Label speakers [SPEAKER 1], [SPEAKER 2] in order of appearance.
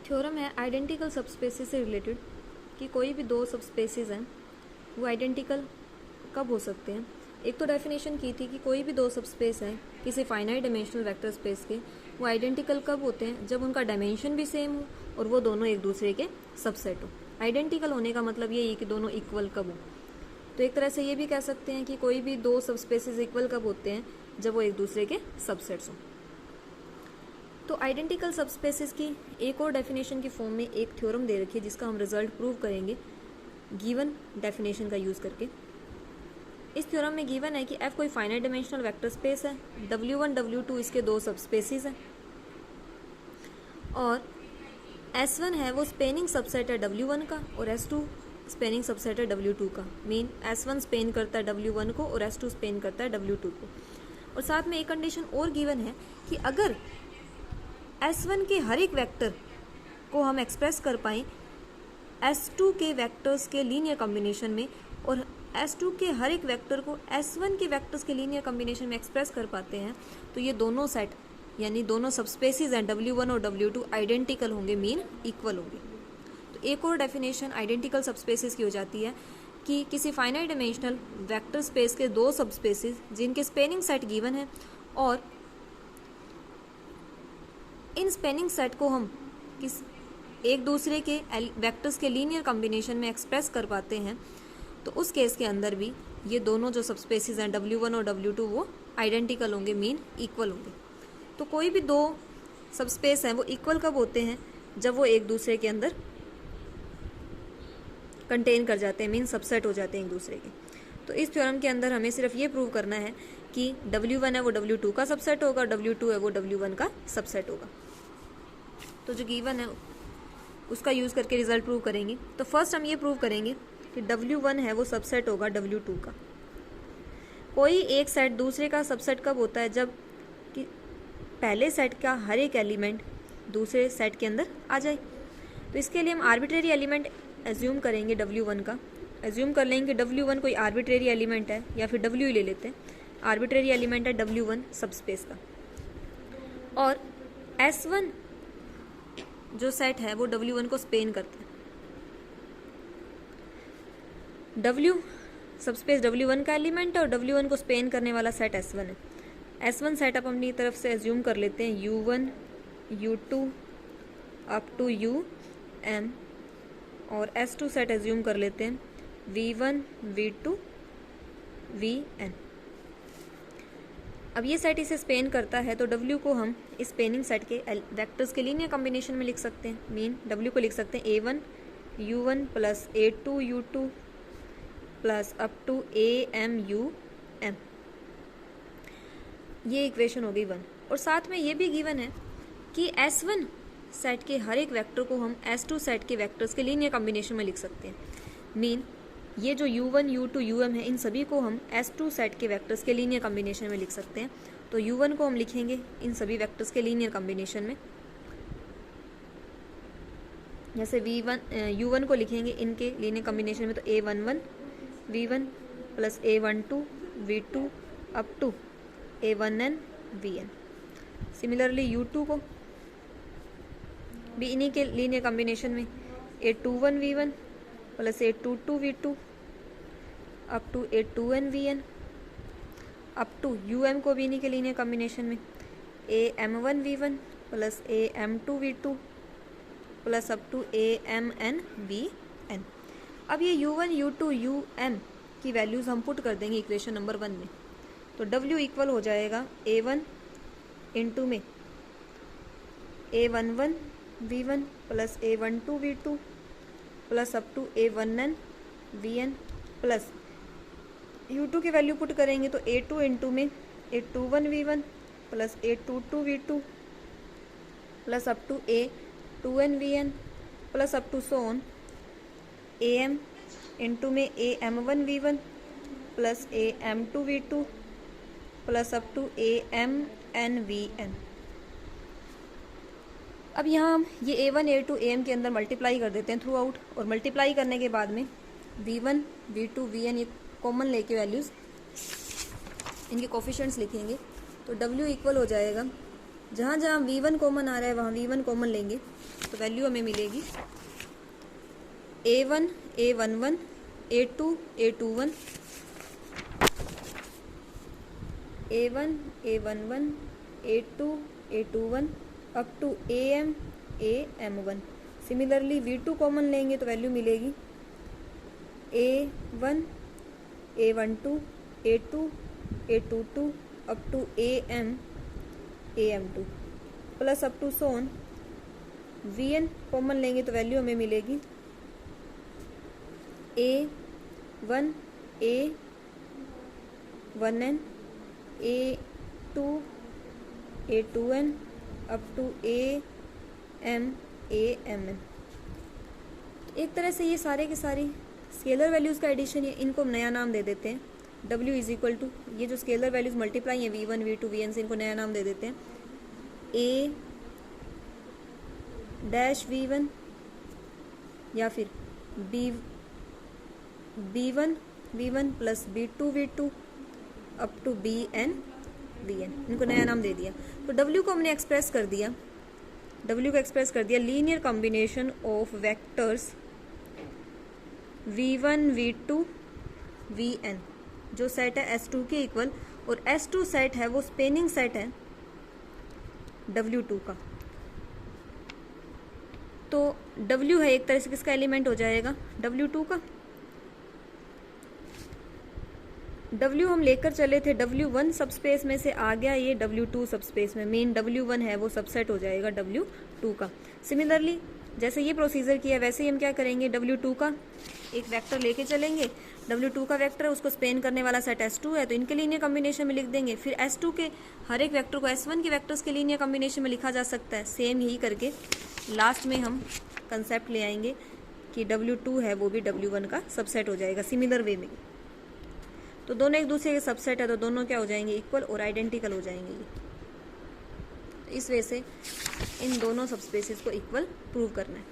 [SPEAKER 1] Theorem है identical subspaces से related कि कोई भी दो सबस्पेसेस हैं वो आइडेंटिकल कब हो सकते हैं। एक तो डेफिनेशन की थी कि कोई भी दो सबस्पेस हैं किसी फाइनाइट डायमेंशनल वेक्टर स्पेस के, वो आइडेंटिकल कब होते हैं, जब उनका डायमेंशन भी सेम हो और वो दोनों एक दूसरे के सबसेट हो। आइडेंटिकल होने का मतलब ये है कि दोनों इक्वल कब हो। तो एक तरह से ये भी कह सकते हैं कि कोई भी दो सबस्पेसेस इक्वल कब होते हैं, जब वो एक दूसरे के सबसेट्स हों। तो आइडेंटिकल सबस्पेसेस की एक और डेफिनेशन की फॉर्म में एक थ्योरम दे रखी है जिसका हम रिजल्ट प्रूव करेंगे गिवन डेफिनेशन का यूज़ करके। इस थ्योरम में गिवन है कि F कोई फाइनाइट डायमेंशनल वेक्टर स्पेस है, W1 W2 इसके दो सबस्पेसेस हैं और S1 है वो स्पेनिंग सबसेट है W1 का और S2 स्पेनिंग सबसेट है W2 का। मीन S1 स्पेन करता है W1 को और S2 स्पेन करता है W2 को। और साथ में एक कंडीशन और गिवन है कि अगर S1 के हर एक वेक्टर को हम एक्सप्रेस कर पाएँ S2 के वेक्टर्स के लीनियर कॉम्बिनेशन में और S2 के हर एक वेक्टर को S1 के वेक्टर्स के लीनियर कॉम्बिनेशन में एक्सप्रेस कर पाते हैं, तो ये दोनों सेट यानी दोनों सबस्पेसेस हैं W1 और W2 आइडेंटिकल होंगे, मीन इक्वल होंगे। तो एक और डेफिनेशन आइडेंटिकल सबस्पेसेस की हो जाती है कि किसी फाइनाइट डायमेंशनल वेक्टर स्पेस के दो सबस्पेसेस जिनके स्पेनिंग सेट गिवन है और इन स्पेनिंग सेट को हम किस एक दूसरे के वेक्टर्स के लीनियर कॉम्बिनेशन में एक्सप्रेस कर पाते हैं, तो उस केस के अंदर भी ये दोनों जो सबस्पेसेस हैं W1 और W2 वो आइडेंटिकल होंगे, मीन इक्वल होंगे। तो कोई भी दो सबस्पेस हैं वो इक्वल कब होते हैं, जब वो एक दूसरे के अंदर कंटेन कर जाते हैं, मीन सबसेट हो जाते हैं एक दूसरे के। तो इस थ्योरम के अंदर हमें सिर्फ ये प्रूव करना है कि W1 है वो W2 का सबसेट होगा, W2 है वो W1 का सबसेट होगा। तो जो गिवन है उसका यूज़ करके रिजल्ट प्रूव करेंगे। तो फर्स्ट हम ये प्रूव करेंगे कि W1 है वो सबसेट होगा W2 का। कोई एक सेट दूसरे का सबसेट कब होता है, जब कि पहले सेट का हर एक एलिमेंट दूसरे सेट के अंदर आ जाए। तो इसके लिए हम आर्बिट्रेरी एलिमेंट एज्यूम करेंगे W1 का। एज्यूम कर लेंगे कि W1 कोई आर्बिट्रेरी एलिमेंट है या फिर W ही ले लेते हैं। आर्बिट्रेरी एलिमेंट है W1 सबस्पेस का और S1 जो सेट है वो W1 को स्पेन करता है। W सबस्पेस W1 का एलिमेंट है और W1 को स्पेन करने वाला सेट S1 है। S1 सेट आप अपनी तरफ से एज्यूम कर लेते हैं U1 U2 up to UM और S2 सेट एज्यूम कर लेते हैं V1 V2 VN। अब ये सेट इसे स्पेन करता है तो W को हम इस स्पेनिंग सेट के वेक्टर्स के लीनियर कॉम्बिनेशन में लिख सकते हैं। मीन W को लिख सकते हैं A1 U1 plus A2 U2 plus up to AM UM। ये इक्वेशन हो गई 1। और साथ में ये भी गिवन है कि S1 सेट के हर एक वेक्टर को हम S2 सेट के वेक्टर्स के लीनियर कॉम्बिनेशन में लिख सकते हैं। मीन ये जो U1 U2 UM है इन सभी को हम S2 सेट के वेक्टर्स के लीनियर कॉम्बिनेशन में लिख सकते हैं। तो U1 को हम लिखेंगे इन सभी वेक्टर्स के लीनियर कॉम्बिनेशन में, जैसे U1 को लिखेंगे इनके लीनियर कॉम्बिनेशन में तो A11 V1 plus A12 V2 up to A1N VN। Similarly U2 को भी इन्हीं के लीनियर कॉम्बिनेशन में A21 V1 plus A22 V2 up to A2N VN up to UM को भी इन्हीं के लीनियर कॉम्बिनेशन में AM1 V1 plus AM2 V2 plus up to AMN VN। अब ये U1 U2 UM की वैल्यूज़ हम पुट कर देंगे इक्वेशन नंबर 1 में। तो W इक्वल हो जाएगा A1 इंटू में A11 V1 plus A12 V2 plus up to A1N VN plus U2 की वैल्यू पुट करेंगे तो A2 इंटू में A21 V1 plus A22 V2 plus up to A2N VN plus up to so on AM into में AM1 V1 plus AM2 V2 plus up to AMN VN। अब यहाँ हम ये A1 A2 AM के अंदर multiply कर देते हैं थ्रू आउट, और मल्टीप्लाई करने के बाद में V1 V2 VN ये कॉमन लेके वैल्यूज़ इनके कोफिशिएंट्स लिखेंगे। तो W इक्वल हो जाएगा जहाँ जहाँ V1 कॉमन आ रहा है वहाँ V1 कॉमन लेंगे तो वैल्यू हमें मिलेगी A1 A11 A2 A21 A1 A11 A2 A21 up to AM AM1। Similarly V2 common लेंगे तो वैल्यू मिलेगी A1 A12 A2 A22 up to AM AM2 plus up to so on. Vn common लेंगे तो value हमें मिलेगी A1 A1n A2 A2n up to AM AMn। एक तरह से ये सारे के सारे स्केलर वैल्यूज़ का एडिशन है, इनको हम नया नाम दे देते हैं W इज इक्वल टू, ये जो स्केलर वैल्यूज़ मल्टीप्लाई हैं V1 V2 Vn से, इनको नया नाम दे देते हैं A डैश V1 या फिर B1 V1 plus B2 V2 up to BN Vn, इनको नया नाम दे दिया। तो W को हमने एक्सप्रेस कर दिया, W को एक्सप्रेस कर दिया linear combination of vectors V1 V2 Vn, जो सेट है S2 के इक्वल, और S2 सेट है वो स्पेनिंग सेट है W2 का। तो W है एक तरह से किसका एलिमेंट हो जाएगा, W2 का। W हम लेकर चले थे W1 सबस्पेस में से, आ गया ये W2 सबस्पेस में, मेन W1 है वो सबसेट हो जाएगा W2 का। सिमिलरली जैसे ये प्रोसीजर किया वैसे ही हम क्या करेंगे, W2 का एक वेक्टर लेके चलेंगे, W2 का वेक्टर उसको स्पेन करने वाला सेट S2 है तो इनके लीनियर कॉम्बिनेशन में लिख देंगे। फिर S2 के हर एक वेक्टर को S1 के वेक्टर्स के लीनियर कॉम्बिनेशन में लिखा जा सकता है। सेम यही करके लास्ट में हम कंसेप्ट ले आएंगे कि W2 है वो भी W1 का सबसेट हो जाएगा सिमिलर वे में। तो दोनों एक दूसरे के सबसेट है तो दोनों क्या हो जाएंगे, इक्वल और आइडेंटिकल हो जाएंगे ये। इस वजह से इन दोनों सबस्पेसेस को इक्वल प्रूव करना है।